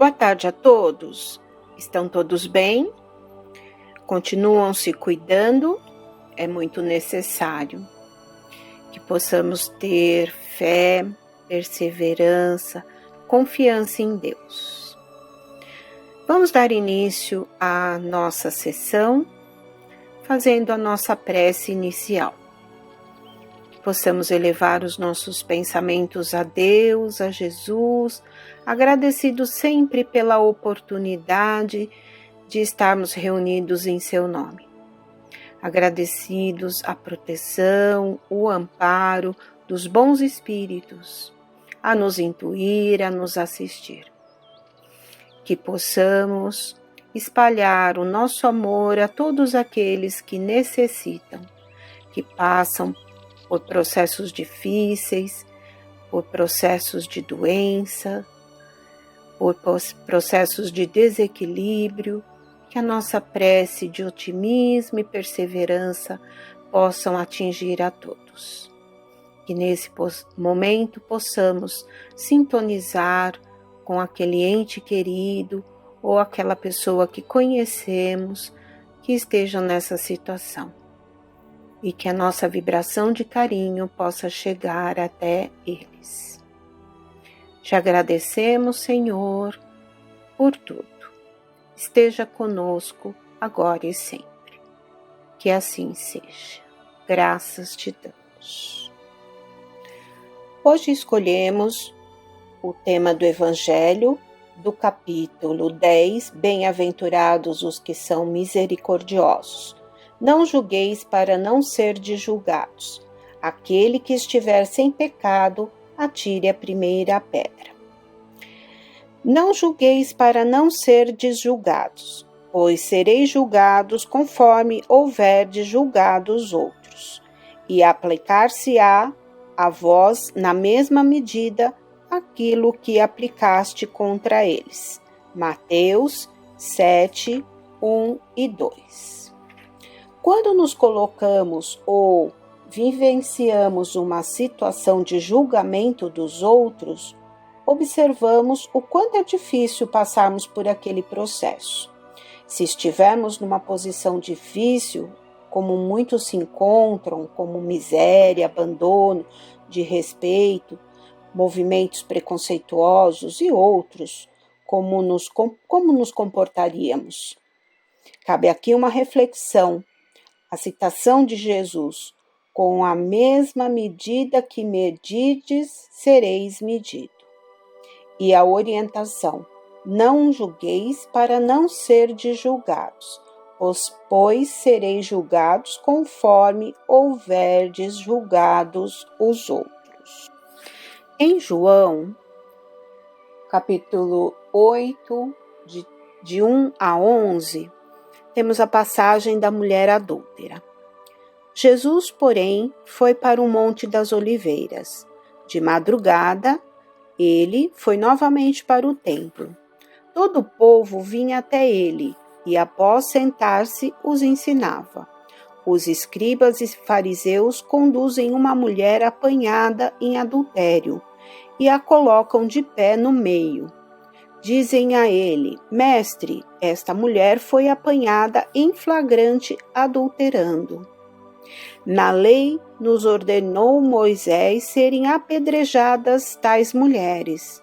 Boa tarde a todos. Estão todos bem? Continuam se cuidando? É muito necessário que possamos ter fé, perseverança, confiança em Deus. Vamos dar início à nossa sessão, fazendo a nossa prece inicial. Possamos elevar os nossos pensamentos a Deus, a Jesus, agradecidos sempre pela oportunidade de estarmos reunidos em seu nome. Agradecidos à proteção, o amparo dos bons espíritos, a nos intuir, a nos assistir. Que possamos espalhar o nosso amor a todos aqueles que necessitam, que passam por processos difíceis, por processos de doença, por processos de desequilíbrio, que a nossa prece de otimismo e perseverança possam atingir a todos. Que nesse momento possamos sintonizar com aquele ente querido ou aquela pessoa que conhecemos que esteja nessa situação. E que a nossa vibração de carinho possa chegar até eles. Te agradecemos, Senhor, por tudo. Esteja conosco agora e sempre. Que assim seja. Graças te damos. Hoje escolhemos o tema do Evangelho, do capítulo 10, Bem-aventurados os que são misericordiosos. Não julgueis para não serdes julgados. Aquele que estiver sem pecado, atire a primeira pedra. Não julgueis para não serdes julgados, pois sereis julgados conforme houverdes julgado os outros, e aplicar-se-á a vós na mesma medida aquilo que aplicaste contra eles. Mateus 7, 1 e 2. Quando nos colocamos ou vivenciamos uma situação de julgamento dos outros, observamos o quanto é difícil passarmos por aquele processo. Se estivermos numa posição difícil, como muitos se encontram, como miséria, abandono, desrespeito, movimentos preconceituosos e outros, como nos comportaríamos? Cabe aqui uma reflexão. A citação de Jesus: com a mesma medida que medides, sereis medido. E a orientação: não julgueis para não serdes julgados, pois sereis julgados conforme houverdes julgados os outros. Em João, capítulo 8, de 1 a 11, temos a passagem da mulher adúltera. Jesus, porém, foi para o Monte das Oliveiras. De madrugada, ele foi novamente para o templo. Todo o povo vinha até ele, e após sentar-se, os ensinava. Os escribas e fariseus conduzem uma mulher apanhada em adultério, e a colocam de pé no meio. Dizem a ele: Mestre, esta mulher foi apanhada em flagrante adulterando. Na lei nos ordenou Moisés serem apedrejadas tais mulheres.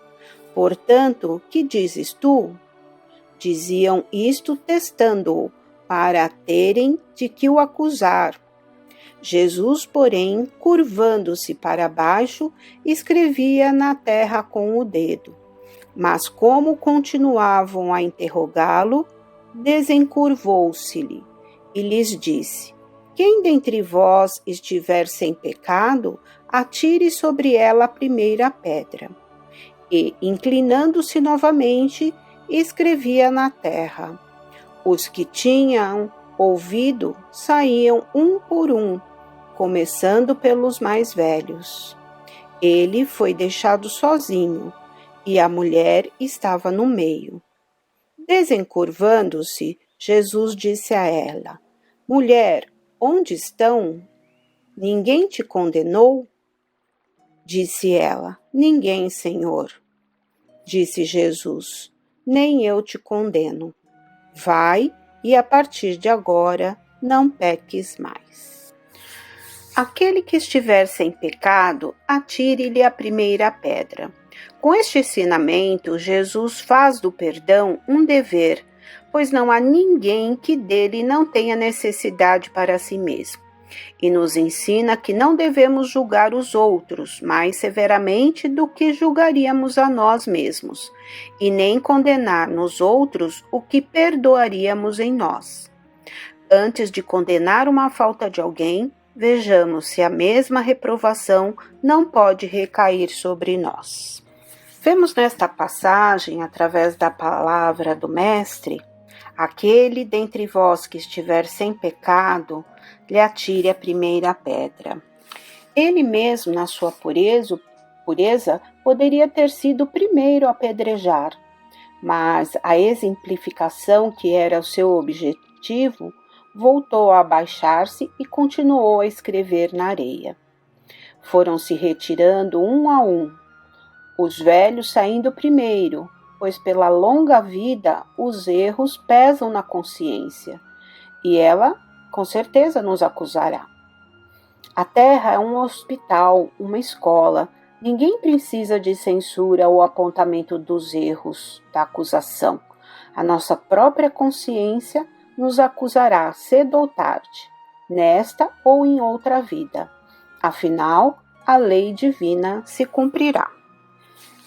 Portanto, que dizes tu? Diziam isto testando-o, para terem de que o acusar. Jesus, porém, curvando-se para baixo, escrevia na terra com o dedo. Mas como continuavam a interrogá-lo, desencurvou-se-lhe e lhes disse: Quem dentre vós estiver sem pecado, atire sobre ela a primeira pedra. E, inclinando-se novamente, escrevia na terra. Os que tinham ouvido saíam um por um, começando pelos mais velhos. Ele foi deixado sozinho, e a mulher estava no meio. Desencurvando-se, Jesus disse a ela: Mulher, onde estão? Ninguém te condenou? Disse ela: Ninguém, Senhor. Disse Jesus: nem eu te condeno. Vai e a partir de agora não peques mais. Aquele que estiver sem pecado, atire-lhe a primeira pedra. Com este ensinamento, Jesus faz do perdão um dever, pois não há ninguém que dele não tenha necessidade para si mesmo. E nos ensina que não devemos julgar os outros mais severamente do que julgaríamos a nós mesmos, e nem condenar nos outros o que perdoaríamos em nós. Antes de condenar uma falta de alguém, vejamos se a mesma reprovação não pode recair sobre nós. Vemos nesta passagem, através da palavra do Mestre, aquele dentre vós que estiver sem pecado, lhe atire a primeira pedra. Ele mesmo, na sua pureza, poderia ter sido o primeiro a apedrejar, mas a exemplificação que era o seu objetivo voltou a abaixar-se e continuou a escrever na areia. Foram se retirando um a um, os velhos saindo primeiro, pois pela longa vida os erros pesam na consciência, e ela com certeza nos acusará. A terra é um hospital, uma escola. Ninguém precisa de censura ou apontamento dos erros da acusação. A nossa própria consciência nos acusará cedo ou tarde, nesta ou em outra vida. Afinal, a lei divina se cumprirá.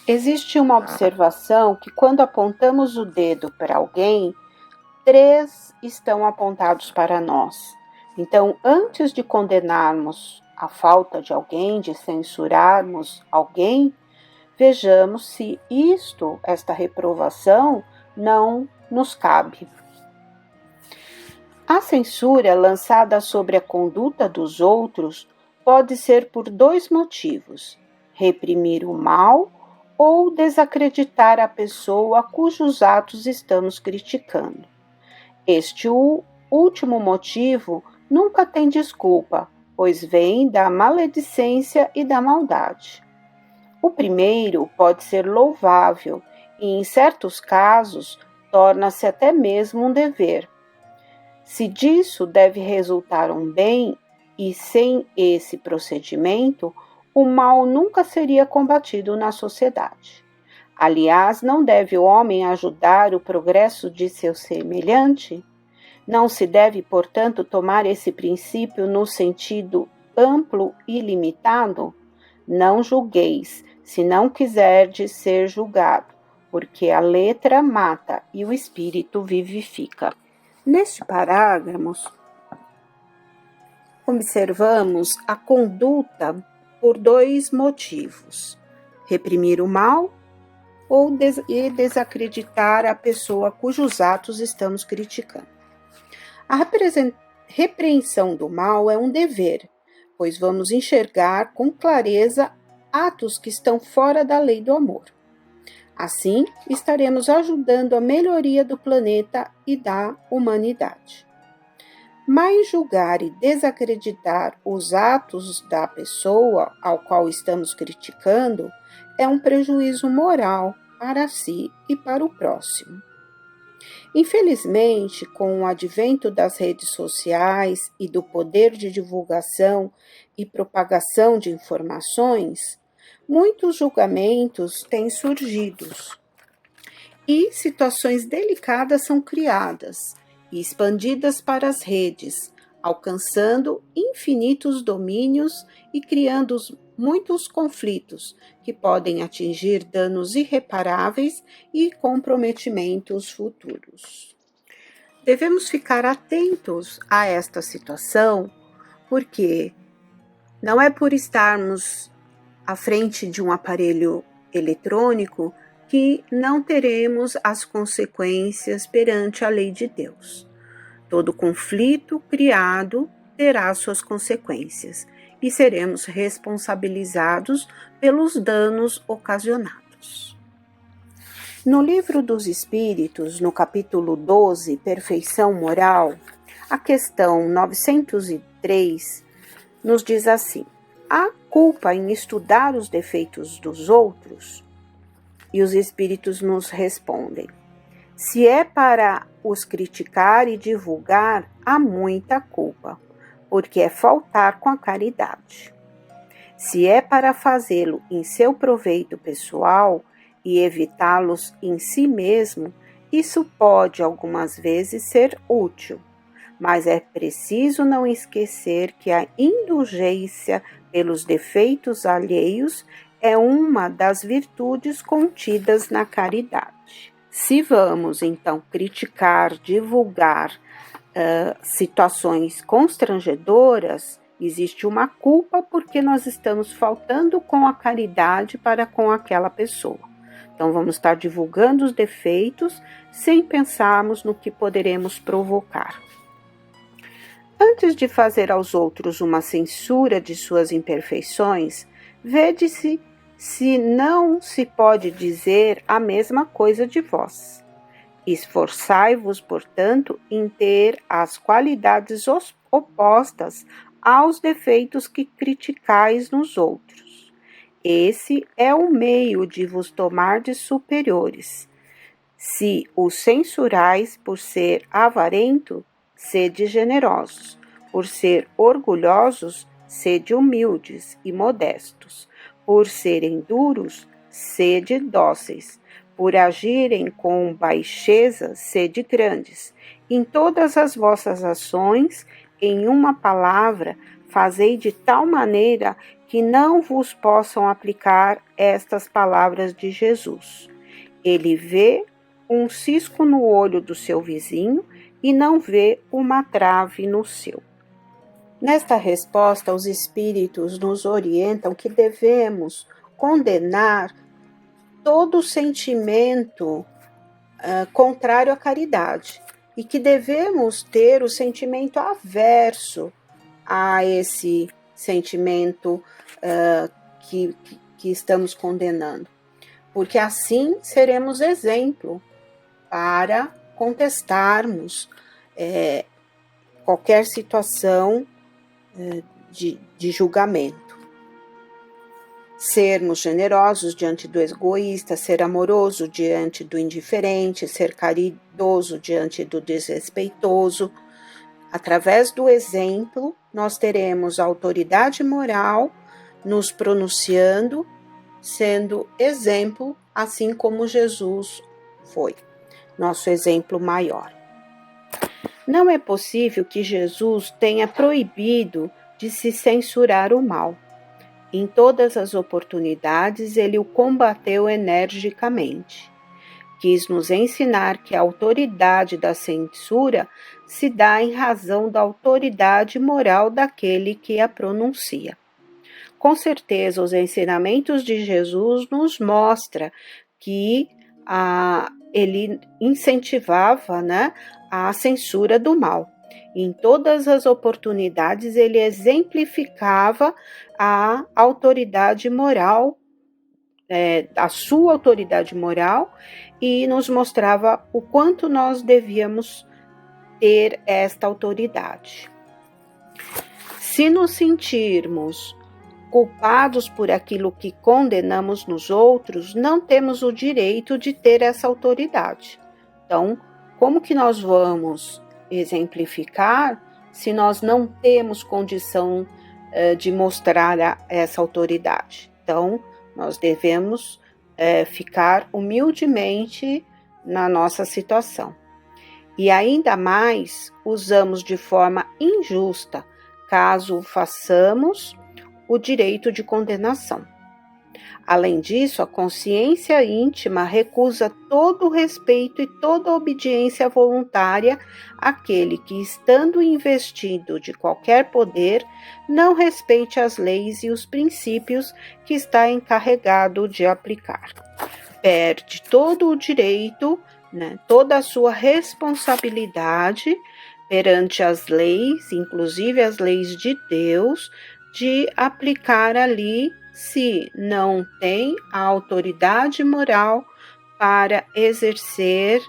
Existe uma observação que quando apontamos o dedo para alguém, 3 estão apontados para nós. Então, antes de condenarmos a falta de alguém, de censurarmos alguém, vejamos se esta reprovação, não nos cabe. A censura lançada sobre a conduta dos outros pode ser por 2 motivos: reprimir o mal ou desacreditar a pessoa cujos atos estamos criticando. Este último motivo nunca tem desculpa, pois vem da maledicência e da maldade. O primeiro pode ser louvável e, em certos casos, torna-se até mesmo um dever. Se disso deve resultar um bem, e sem esse procedimento, o mal nunca seria combatido na sociedade. Aliás, não deve o homem ajudar o progresso de seu semelhante? Não se deve, portanto, tomar esse princípio no sentido amplo e limitado? Não julgueis, se não quiserdes ser julgado, porque a letra mata e o espírito vivifica. Neste parágrafo, observamos a conduta por 2 motivos: reprimir o mal ou desacreditar a pessoa cujos atos estamos criticando. A repreensão do mal é um dever, pois vamos enxergar com clareza atos que estão fora da lei do amor. Assim, estaremos ajudando a melhoria do planeta e da humanidade. Mas julgar e desacreditar os atos da pessoa ao qual estamos criticando é um prejuízo moral para si e para o próximo. Infelizmente, com o advento das redes sociais e do poder de divulgação e propagação de informações, muitos julgamentos têm surgido e situações delicadas são criadas e expandidas para as redes, alcançando infinitos domínios e criando muitos conflitos que podem atingir danos irreparáveis e comprometimentos futuros. Devemos ficar atentos a esta situação, porque não é por estarmos à frente de um aparelho eletrônico que não teremos as consequências perante a lei de Deus. Todo conflito criado terá suas consequências e seremos responsabilizados pelos danos ocasionados. No Livro dos Espíritos, no capítulo 12, Perfeição Moral, a questão 903 nos diz assim: há culpa em estudar os defeitos dos outros? E os espíritos nos respondem: Se é para os criticar e divulgar, há muita culpa, porque é faltar com a caridade. Se é para fazê-lo em seu proveito pessoal e evitá-los em si mesmo, isso pode algumas vezes ser útil, mas é preciso não esquecer que a indulgência pelos defeitos alheios é uma das virtudes contidas na caridade. Se vamos, então, criticar, divulgar situações constrangedoras, existe uma culpa porque nós estamos faltando com a caridade para com aquela pessoa. Então, vamos estar divulgando os defeitos sem pensarmos no que poderemos provocar. Antes de fazer aos outros uma censura de suas imperfeições, vede-se se não se pode dizer a mesma coisa de vós. Esforçai-vos, portanto, em ter as qualidades opostas aos defeitos que criticais nos outros. Esse é o meio de vos tomar de superiores. Se os censurais por ser avarento, sede generosos. Por ser orgulhosos, sede humildes e modestos. Por serem duros, sede dóceis. Por agirem com baixeza, sede grandes. Em todas as vossas ações, em uma palavra, fazei de tal maneira que não vos possam aplicar estas palavras de Jesus. Ele vê um cisco no olho do seu vizinho e não vê uma trave no seu. Nesta resposta, os Espíritos nos orientam que devemos condenar todo sentimento contrário à caridade e que devemos ter o sentimento averso a esse sentimento que estamos condenando, porque assim seremos exemplo para contestarmos qualquer situação de julgamento. Sermos generosos diante do egoísta, ser amoroso diante do indiferente, ser caridoso diante do desrespeitoso. Através do exemplo, nós teremos autoridade moral nos pronunciando, sendo exemplo, assim como Jesus foi, nosso exemplo maior. Não é possível que Jesus tenha proibido de se censurar o mal. Em todas as oportunidades, ele o combateu energicamente. Quis nos ensinar que a autoridade da censura se dá em razão da autoridade moral daquele que a pronuncia. Com certeza, os ensinamentos de Jesus nos mostram que ele incentivava, a censura do mal. Em todas as oportunidades, ele exemplificava a autoridade moral, a sua autoridade moral, e nos mostrava o quanto nós devíamos ter esta autoridade. Se nos sentirmos culpados por aquilo que condenamos nos outros, não temos o direito de ter essa autoridade. Então, como que nós vamos exemplificar se nós não temos condição de mostrar essa autoridade? Então, nós devemos ficar humildemente na nossa situação. E ainda mais, usamos de forma injusta, caso façamos o direito de condenação. Além disso, a consciência íntima recusa todo o respeito e toda a obediência voluntária àquele que, estando investido de qualquer poder, não respeite as leis e os princípios que está encarregado de aplicar. Perde todo o direito, toda a sua responsabilidade perante as leis, inclusive as leis de Deus, de aplicar ali, se não tem a autoridade moral para exercer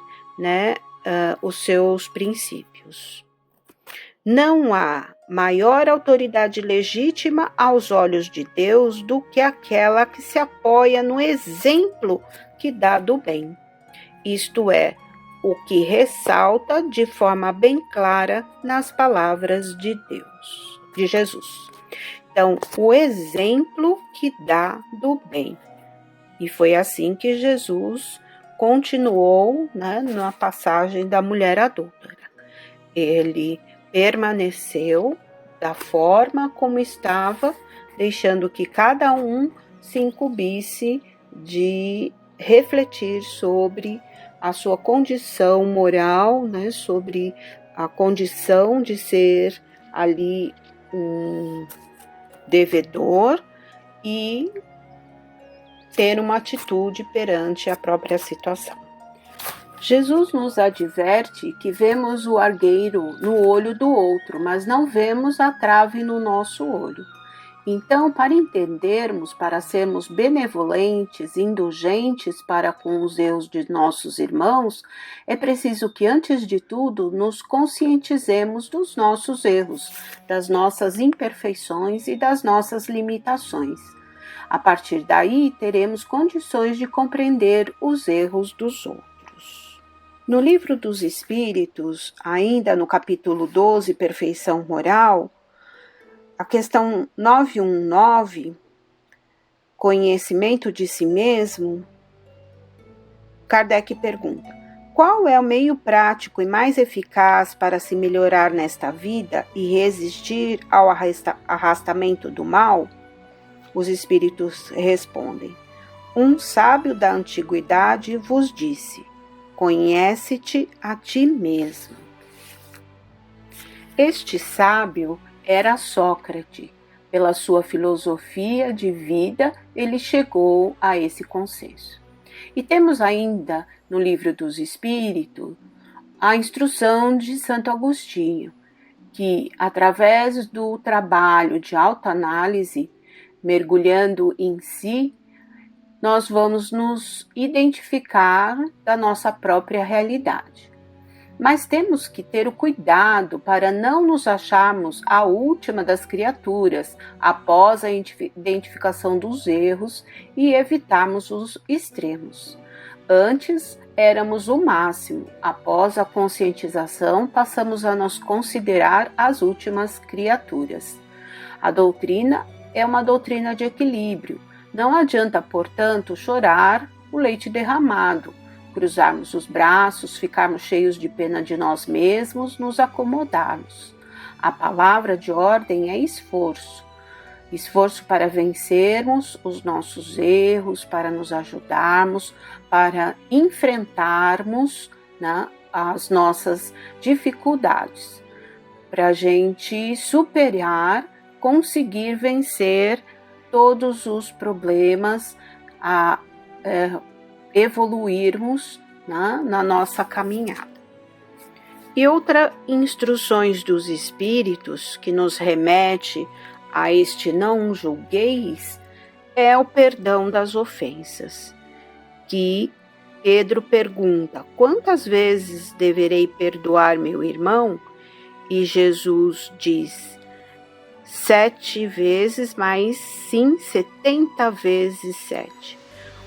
os seus princípios. Não há maior autoridade legítima aos olhos de Deus do que aquela que se apoia no exemplo que dá do bem. Isto é, o que ressalta de forma bem clara nas palavras de Deus, de Jesus. Então, o exemplo que dá do bem. E foi assim que Jesus continuou, na passagem da mulher adúltera. Ele permaneceu da forma como estava, deixando que cada um se incumbisse de refletir sobre a sua condição moral, sobre a condição de ser ali um devedor e ter uma atitude perante a própria situação. Jesus nos adverte que vemos o argueiro no olho do outro, mas não vemos a trave no nosso olho. Então, para entendermos, para sermos benevolentes, indulgentes para com os erros de nossos irmãos, é preciso que, antes de tudo, nos conscientizemos dos nossos erros, das nossas imperfeições e das nossas limitações. A partir daí, teremos condições de compreender os erros dos outros. No Livro dos Espíritos, ainda no capítulo 12, Perfeição Moral, a questão 919, Conhecimento de si mesmo, Kardec pergunta: qual é o meio prático e mais eficaz para se melhorar nesta vida e resistir ao arrastamento do mal? Os Espíritos respondem: um sábio da antiguidade vos disse: conhece-te a ti mesmo. Este sábio era Sócrates. Pela sua filosofia de vida, ele chegou a esse consenso. E temos ainda no Livro dos Espíritos a instrução de Santo Agostinho, que através do trabalho de autoanálise, mergulhando em si, nós vamos nos identificar da nossa própria realidade. Mas temos que ter o cuidado para não nos acharmos a última das criaturas após a identificação dos erros e evitarmos os extremos. Antes, éramos o máximo. Após a conscientização, passamos a nos considerar as últimas criaturas. A doutrina é uma doutrina de equilíbrio. Não adianta, portanto, chorar o leite derramado, cruzarmos os braços, ficarmos cheios de pena de nós mesmos, nos acomodarmos. A palavra de ordem é esforço. Esforço para vencermos os nossos erros, para nos ajudarmos, para enfrentarmos, as nossas dificuldades, para a gente superar, conseguir vencer todos os problemas, evoluirmos na nossa caminhada. E outra instruções dos Espíritos que nos remete a este não julgueis é o perdão das ofensas, que Pedro pergunta: quantas vezes deverei perdoar meu irmão? E Jesus diz: 7 vezes, mas sim 70 vezes 7.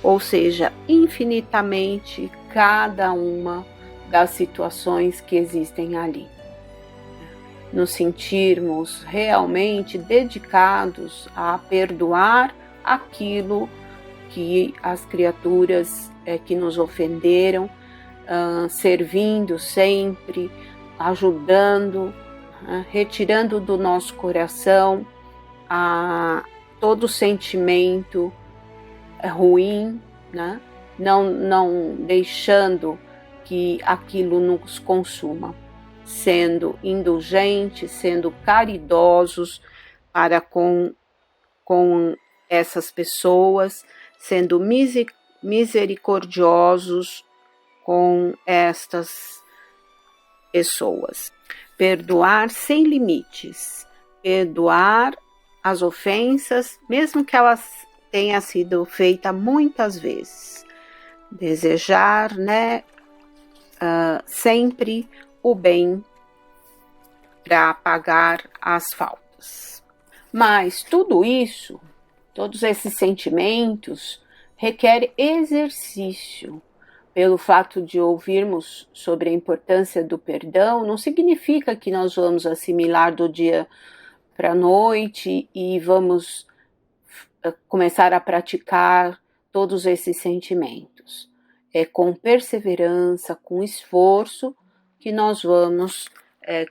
Ou seja, infinitamente cada uma das situações que existem ali. Nos sentirmos realmente dedicados a perdoar aquilo que as criaturas que nos ofenderam, servindo sempre, ajudando, retirando do nosso coração todo sentimento ruim, não deixando que aquilo nos consuma, sendo indulgentes, sendo caridosos para com essas pessoas, sendo misericordiosos com estas pessoas. Perdoar sem limites, perdoar as ofensas, mesmo que elas tenham sido feitas muitas vezes. Desejar, sempre o bem para apagar as faltas. Mas tudo isso, todos esses sentimentos, requer exercício, pelo fato de ouvirmos sobre a importância do perdão, não significa que nós vamos assimilar do dia para a noite e vamos começar a praticar todos esses sentimentos. É com perseverança, com esforço, que nós vamos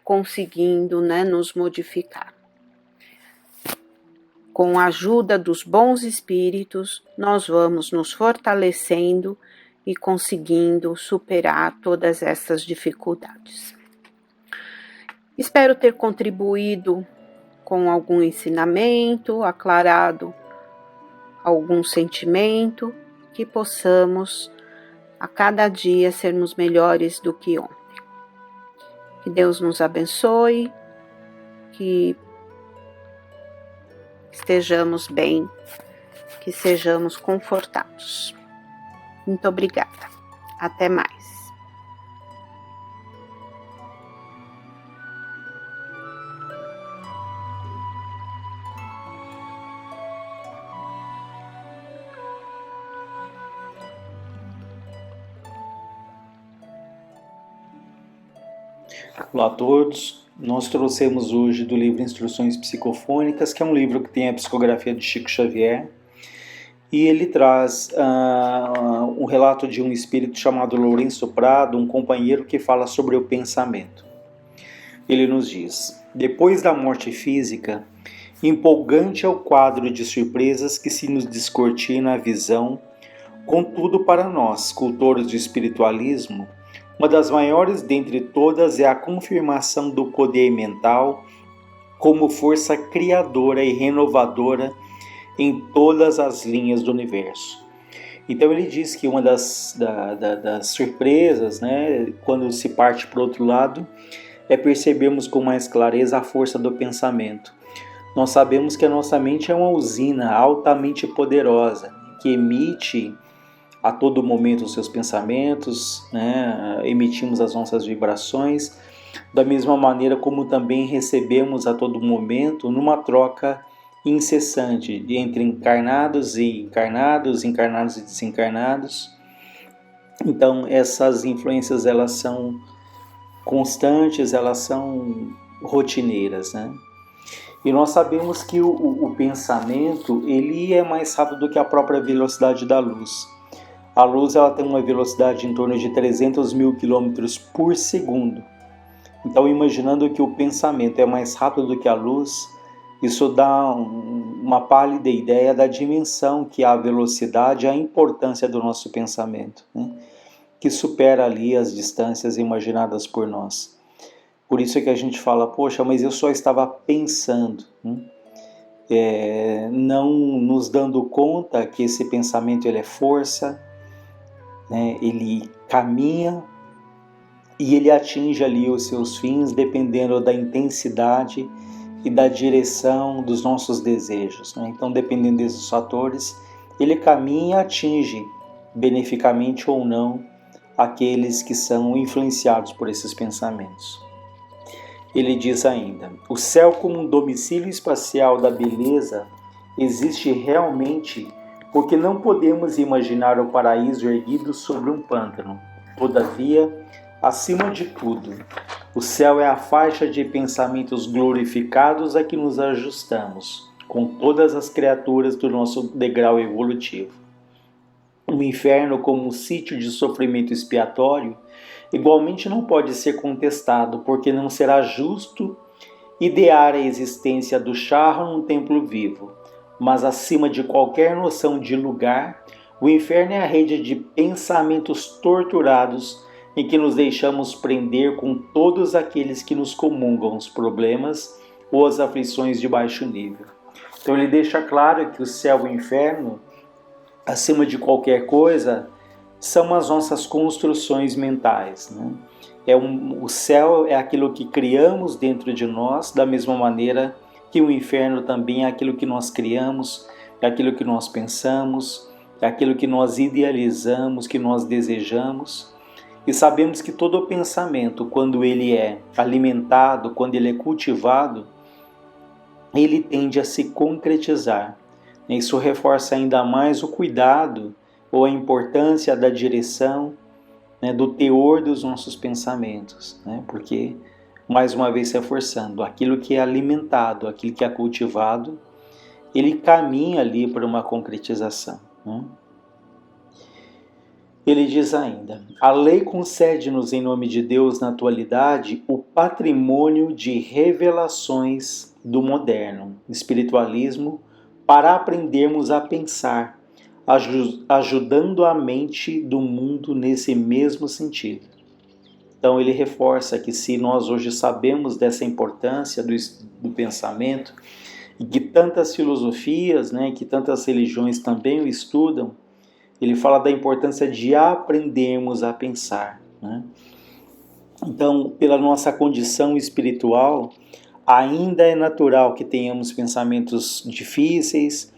conseguindo, nos modificar. Com a ajuda dos bons espíritos, nós vamos nos fortalecendo e conseguindo superar todas essas dificuldades. Espero ter contribuído com algum ensinamento, aclarado algum sentimento, que possamos a cada dia sermos melhores do que ontem. Que Deus nos abençoe, que estejamos bem, que sejamos confortados. Muito obrigada. Até mais. Olá a todos, nós trouxemos hoje do livro Instruções Psicofônicas, que é um livro que tem a psicografia de Chico Xavier, e ele traz um relato de um espírito chamado Lourenço Prado, um companheiro que fala sobre o pensamento. Ele nos diz: depois da morte física, empolgante é o quadro de surpresas que se nos descortina a visão, contudo para nós, cultores do espiritualismo, uma das maiores dentre todas é a confirmação do poder mental como força criadora e renovadora em todas as linhas do universo. Então ele diz que uma das surpresas, quando se parte para o outro lado, é percebermos com mais clareza a força do pensamento. Nós sabemos que a nossa mente é uma usina altamente poderosa, que emite a todo momento os seus pensamentos, emitimos as nossas vibrações, da mesma maneira como também recebemos a todo momento numa troca incessante entre encarnados e encarnados, encarnados e desencarnados. Então essas influências elas são constantes, elas são rotineiras, E nós sabemos que o pensamento ele é mais rápido do que a própria velocidade da luz. A luz ela tem uma velocidade em torno de 300 mil quilômetros por segundo. Então, imaginando que o pensamento é mais rápido do que a luz, isso dá uma pálida ideia da dimensão que é a velocidade e a importância do nosso pensamento, que supera ali as distâncias imaginadas por nós. Por isso é que a gente fala, poxa, mas eu só estava pensando, não nos dando conta que esse pensamento ele é força, ele caminha e ele atinge ali os seus fins dependendo da intensidade e da direção dos nossos desejos. Então, dependendo desses fatores, ele caminha e atinge, beneficamente ou não, aqueles que são influenciados por esses pensamentos. Ele diz ainda: o céu como um domicílio espacial da beleza existe realmente porque não podemos imaginar o paraíso erguido sobre um pântano. Todavia, acima de tudo, o céu é a faixa de pensamentos glorificados a que nos ajustamos, com todas as criaturas do nosso degrau evolutivo. O inferno, como um sítio de sofrimento expiatório, igualmente não pode ser contestado, porque não será justo idear a existência do charro num templo vivo. Mas acima de qualquer noção de lugar, o inferno é a rede de pensamentos torturados em que nos deixamos prender com todos aqueles que nos comungam os problemas ou as aflições de baixo nível. Então ele deixa claro que o céu e o inferno, acima de qualquer coisa, são as nossas construções mentais. O céu é aquilo que criamos dentro de nós, da mesma maneira que o inferno também é aquilo que nós criamos, é aquilo que nós pensamos, é aquilo que nós idealizamos, que nós desejamos. E sabemos que todo pensamento, quando ele é alimentado, quando ele é cultivado, ele tende a se concretizar. Isso reforça ainda mais o cuidado ou a importância da direção né, do teor dos nossos pensamentos, né, porque, mais uma vez reforçando, aquilo que é alimentado, aquilo que é cultivado, ele caminha ali para uma concretização, né? Ele diz ainda: a lei concede-nos, em nome de Deus, na atualidade, o patrimônio de revelações do moderno espiritualismo para aprendermos a pensar, ajudando a mente do mundo nesse mesmo sentido. Então ele reforça que se nós hoje sabemos dessa importância do pensamento, e que tantas filosofias, né, que tantas religiões também o estudam, ele fala da importância de aprendermos a pensar, né? Então, pela nossa condição espiritual, ainda é natural que tenhamos pensamentos difíceis,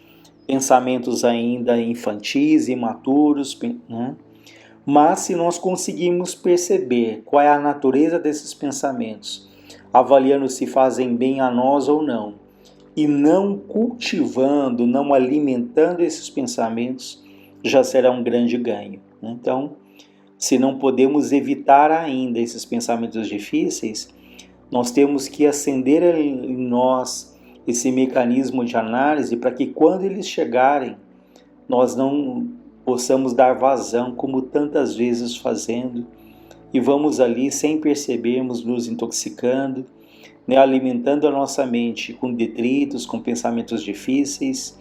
pensamentos ainda infantis, imaturos, né? Mas se nós conseguimos perceber qual é a natureza desses pensamentos, avaliando se fazem bem a nós ou não, e não cultivando, não alimentando esses pensamentos, já será um grande ganho. Então, se não podemos evitar ainda esses pensamentos difíceis, nós temos que acender em nós esse mecanismo de análise para que quando eles chegarem, nós não possamos dar vazão, como tantas vezes fazendo, e vamos ali sem percebermos nos intoxicando, né, alimentando a nossa mente com detritos, com pensamentos difíceis,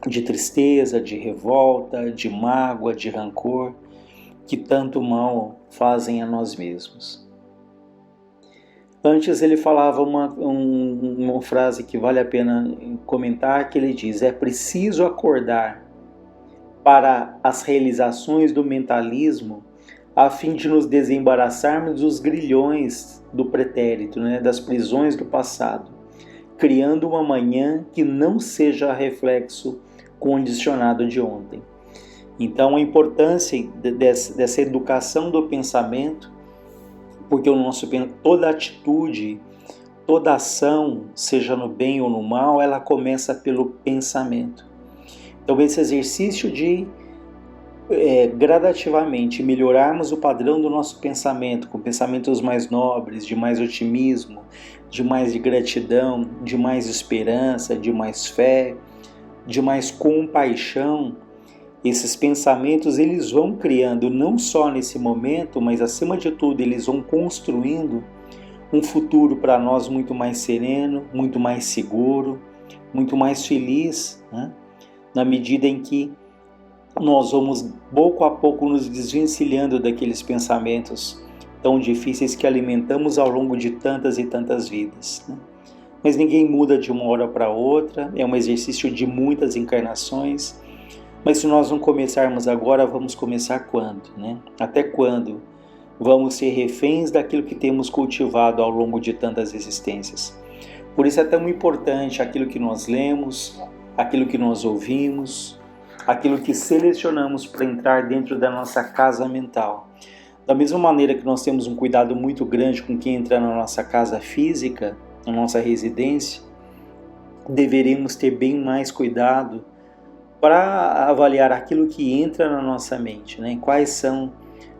de tristeza, de revolta, de mágoa, de rancor, que tanto mal fazem a nós mesmos. Antes ele falava uma frase que vale a pena comentar, que ele diz: é preciso acordar para as realizações do mentalismo a fim de nos desembaraçarmos dos grilhões do pretérito, né, das prisões do passado, criando uma manhã que não seja reflexo condicionado de ontem. Então, a importância dessa educação do pensamento, porque toda atitude, toda ação, seja no bem ou no mal, ela começa pelo pensamento. Então, esse exercício de gradativamente melhorarmos o padrão do nosso pensamento, com pensamentos mais nobres, de mais otimismo, de mais gratidão, de mais esperança, de mais fé, de mais compaixão, esses pensamentos eles vão criando não só nesse momento, mas acima de tudo eles vão construindo um futuro para nós muito mais sereno, muito mais seguro, muito mais feliz, né? Na medida em que nós vamos pouco a pouco nos desvencilhando daqueles pensamentos tão difíceis que alimentamos ao longo de tantas e tantas vidas, né? Mas ninguém muda de uma hora para outra, é um exercício de muitas encarnações. Mas se nós não começarmos agora, vamos começar quando, né? Até quando vamos ser reféns daquilo que temos cultivado ao longo de tantas existências? Por isso é tão importante aquilo que nós lemos, aquilo que nós ouvimos, aquilo que selecionamos para entrar dentro da nossa casa mental. Da mesma maneira que nós temos um cuidado muito grande com quem entra na nossa casa física, na nossa residência, deveríamos ter bem mais cuidado para avaliar aquilo que entra na nossa mente, né? Quais são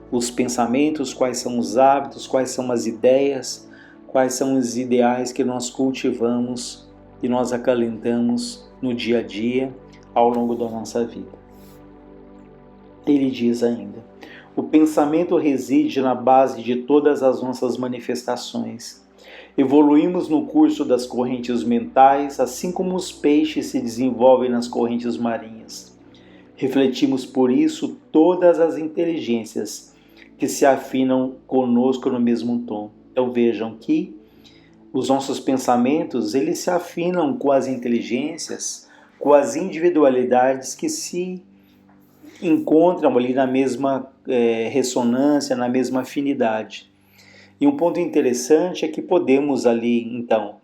os pensamentos, quais são os hábitos, quais são as ideias, quais são os ideais que nós cultivamos e nós acalentamos no dia a dia, ao longo da nossa vida. Ele diz ainda: o pensamento reside na base de todas as nossas manifestações. Evoluímos no curso das correntes mentais, assim como os peixes se desenvolvem nas correntes marinhas. Refletimos por isso todas as inteligências que se afinam conosco no mesmo tom. Então vejam que os nossos pensamentos, eles se afinam com as inteligências, com as individualidades que se encontram ali na mesma ressonância, na mesma afinidade. E um ponto interessante é que podemos ali, então,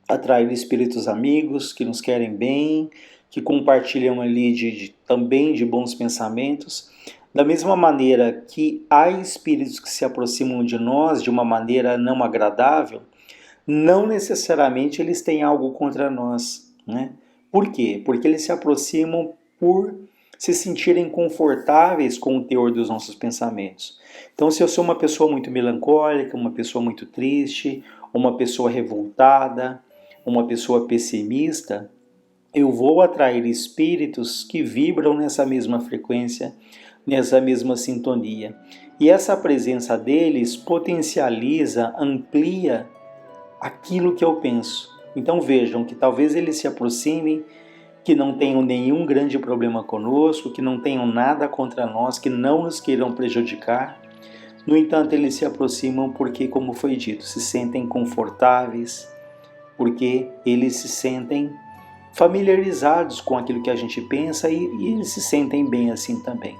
atrair espíritos amigos que nos querem bem, que compartilham ali também de bons pensamentos. Da mesma maneira que há espíritos que se aproximam de nós de uma maneira não agradável, não necessariamente eles têm algo contra nós, né? Por quê? Porque eles se aproximam por se sentirem confortáveis com o teor dos nossos pensamentos. Então, se eu sou uma pessoa muito melancólica, uma pessoa muito triste, uma pessoa revoltada, uma pessoa pessimista, eu vou atrair espíritos que vibram nessa mesma frequência, nessa mesma sintonia. E essa presença deles potencializa, amplia aquilo que eu penso. Então vejam que talvez eles se aproximem, que não tenham nenhum grande problema conosco, que não tenham nada contra nós, que não nos queiram prejudicar. No entanto, eles se aproximam porque, como foi dito, se sentem confortáveis, porque eles se sentem familiarizados com aquilo que a gente pensa e eles se sentem bem assim também,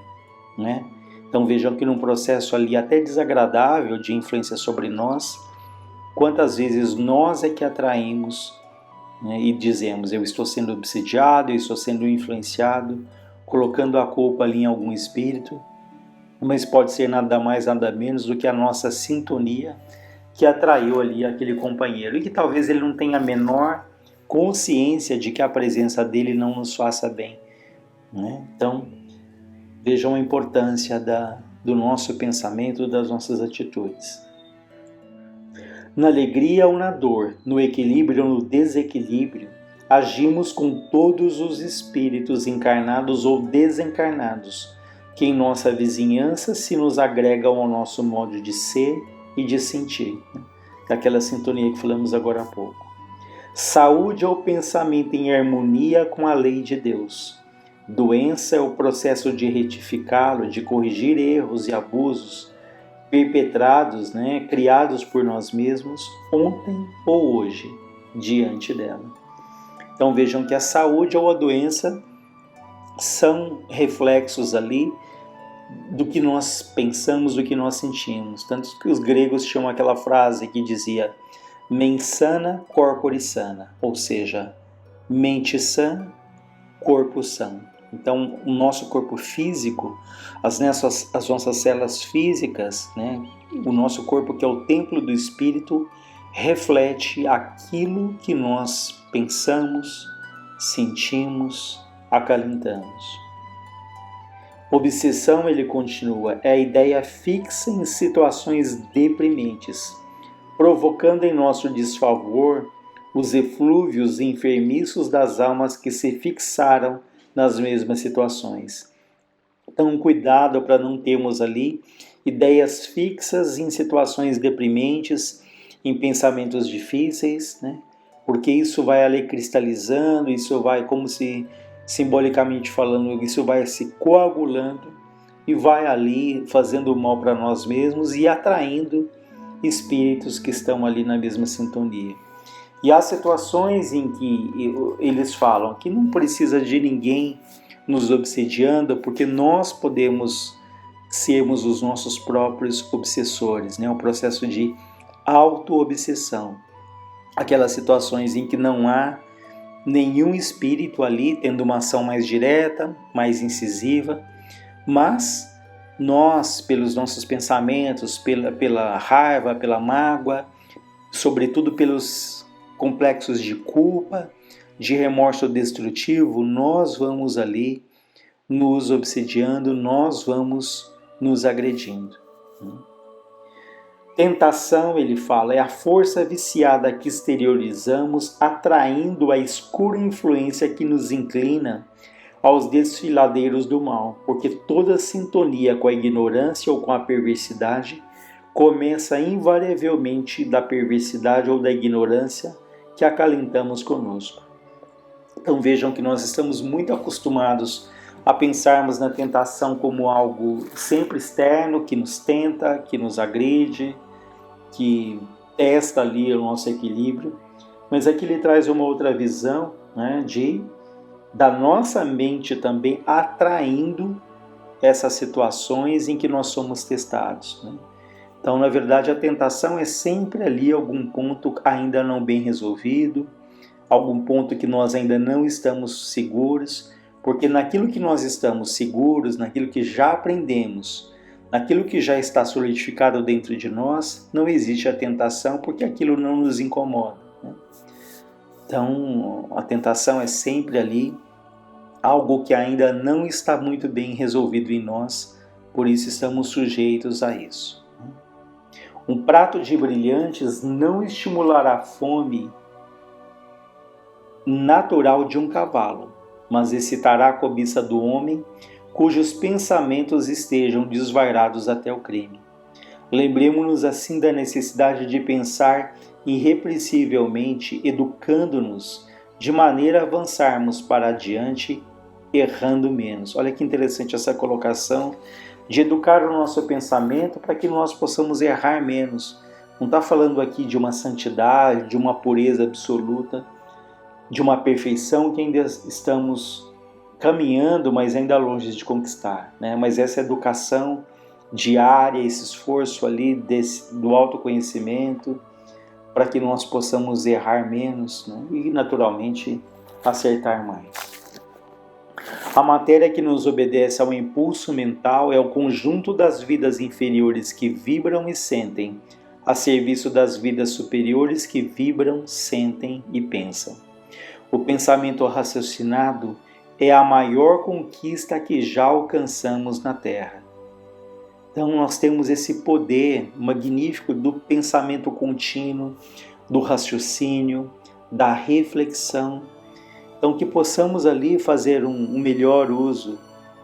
né? Então vejam que num processo ali até desagradável de influência sobre nós, quantas vezes nós é que atraímos, né, e dizemos, eu estou sendo obsidiado, eu estou sendo influenciado, colocando a culpa ali em algum espírito, mas pode ser nada mais, nada menos do que a nossa sintonia que atraiu ali aquele companheiro e que talvez ele não tenha a menor consciência de que a presença dele não nos faça bem, né? Então, vejam a importância do nosso pensamento, das nossas atitudes. Na alegria ou na dor, no equilíbrio ou no desequilíbrio, agimos com todos os espíritos encarnados ou desencarnados, que em nossa vizinhança se nos agregam ao nosso modo de ser e de sentir, né? Aquela sintonia que falamos agora há pouco. Saúde é o pensamento em harmonia com a lei de Deus. Doença é o processo de retificá-lo, de corrigir erros e abusos perpetrados, né, criados por nós mesmos ontem ou hoje, diante dela. Então vejam que a saúde ou a doença são reflexos ali do que nós pensamos, do que nós sentimos. Tanto que os gregos tinham aquela frase que dizia mens sana, corpore sana, ou seja, mente sã, corpo são. Então, o nosso corpo físico, as nossas células físicas, né, o nosso corpo que é o templo do Espírito, reflete aquilo que nós pensamos, sentimos, acalentamos. Obsessão, ele continua, é a ideia fixa em situações deprimentes, provocando em nosso desfavor os eflúvios enfermiços das almas que se fixaram nas mesmas situações. Então, cuidado para não termos ali ideias fixas em situações deprimentes, em pensamentos difíceis, né? Porque isso vai ali cristalizando, isso vai, como se simbolicamente falando, isso vai se coagulando e vai ali fazendo mal para nós mesmos e atraindo espíritos que estão ali na mesma sintonia. E há situações em que eles falam que não precisa de ninguém nos obsediando, porque nós podemos sermos os nossos próprios obsessores, né? O processo de auto-obsessão. Aquelas situações em que não há nenhum espírito ali tendo uma ação mais direta, mais incisiva, mas nós, pelos nossos pensamentos, pela raiva, pela mágoa, sobretudo pelos complexos de culpa, de remorso destrutivo, nós vamos ali nos obsediando, nós vamos nos agredindo. Tentação, ele fala, é a força viciada que exteriorizamos, atraindo a escura influência que nos inclina aos desfiladeiros do mal, porque toda sintonia com a ignorância ou com a perversidade começa invariavelmente da perversidade ou da ignorância que acalentamos conosco. Então vejam que nós estamos muito acostumados a pensarmos na tentação como algo sempre externo, que nos tenta, que nos agride, que testa ali o nosso equilíbrio, mas aqui ele traz uma outra visão, né, da nossa mente também atraindo essas situações em que nós somos testados, né? Então, na verdade, a tentação é sempre ali algum ponto ainda não bem resolvido, algum ponto que nós ainda não estamos seguros, porque naquilo que nós estamos seguros, naquilo que já aprendemos, naquilo que já está solidificado dentro de nós, não existe a tentação, porque aquilo não nos incomoda, né? Então, a tentação é sempre ali algo que ainda não está muito bem resolvido em nós, por isso estamos sujeitos a isso. Um prato de brilhantes não estimulará a fome natural de um cavalo, mas excitará a cobiça do homem cujos pensamentos estejam desvairados até o crime. Lembremos-nos assim da necessidade de pensar irrepreensivelmente, educando-nos de maneira a avançarmos para adiante, errando menos. Olha que interessante essa colocação de educar o nosso pensamento para que nós possamos errar menos. Não está falando aqui de uma santidade, de uma pureza absoluta, de uma perfeição que ainda estamos caminhando, mas ainda longe de conquistar, né? Mas essa educação diária, esse esforço ali do autoconhecimento, para que nós possamos errar menos, né? E naturalmente acertar mais. A matéria que nos obedece ao impulso mental é o conjunto das vidas inferiores que vibram e sentem, a serviço das vidas superiores que vibram, sentem e pensam. O pensamento raciocinado é a maior conquista que já alcançamos na Terra. Então nós temos esse poder magnífico do pensamento contínuo, do raciocínio, da reflexão. Então que possamos ali fazer um melhor uso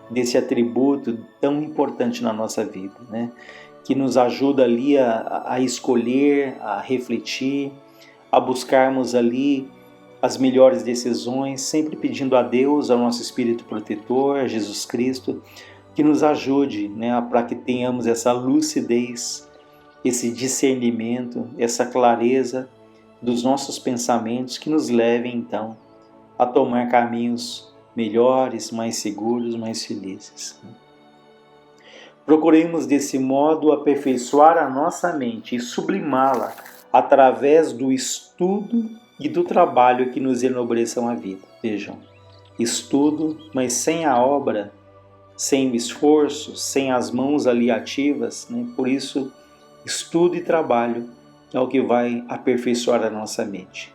desse atributo tão importante na nossa vida, né? Que nos ajuda ali a escolher, a refletir, a buscarmos ali as melhores decisões, sempre pedindo a Deus, ao nosso Espírito Protetor, a Jesus Cristo, que nos ajude, né, para que tenhamos essa lucidez, esse discernimento, essa clareza dos nossos pensamentos que nos levem então a tomar caminhos melhores, mais seguros, mais felizes. Procuremos desse modo aperfeiçoar a nossa mente e sublimá-la através do estudo e do trabalho que nos enobreçam a vida. Vejam, estudo, mas sem a obra, sem o esforço, sem as mãos ali ativas, né? Por isso, estudo e trabalho é o que vai aperfeiçoar a nossa mente.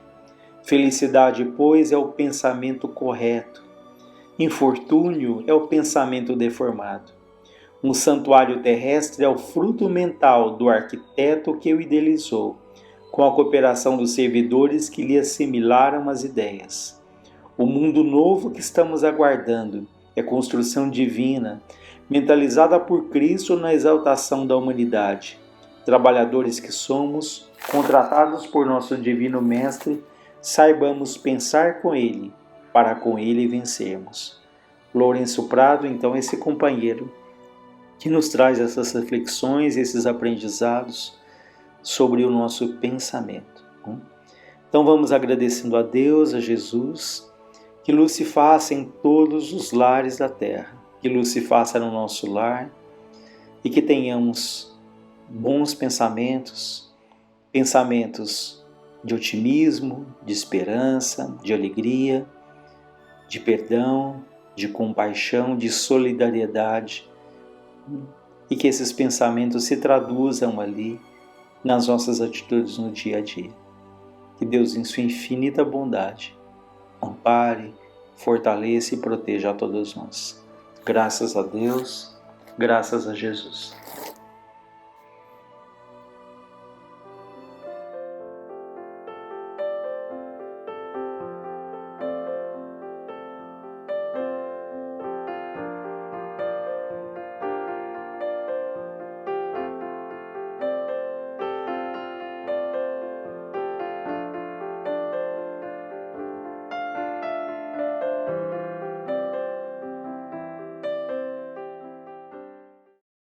Felicidade, pois, é o pensamento correto. Infortúnio é o pensamento deformado. Um santuário terrestre é o fruto mental do arquiteto que o idealizou, com a cooperação dos servidores que lhe assimilaram as ideias. O mundo novo que estamos aguardando é construção divina, mentalizada por Cristo na exaltação da humanidade. Trabalhadores que somos, contratados por nosso Divino Mestre, saibamos pensar com Ele, para com Ele vencermos. Lourenço Prado, então, esse companheiro que nos traz essas reflexões, esses aprendizados sobre o nosso pensamento. Então vamos agradecendo a Deus, a Jesus, que luz se faça em todos os lares da terra, que luz se faça no nosso lar e que tenhamos bons pensamentos, pensamentos de otimismo, de esperança, de alegria, de perdão, de compaixão, de solidariedade, e que esses pensamentos se traduzam ali nas nossas atitudes no dia a dia. Que Deus, em sua infinita bondade, ampare, fortaleça e proteja a todos nós. Graças a Deus, graças a Jesus.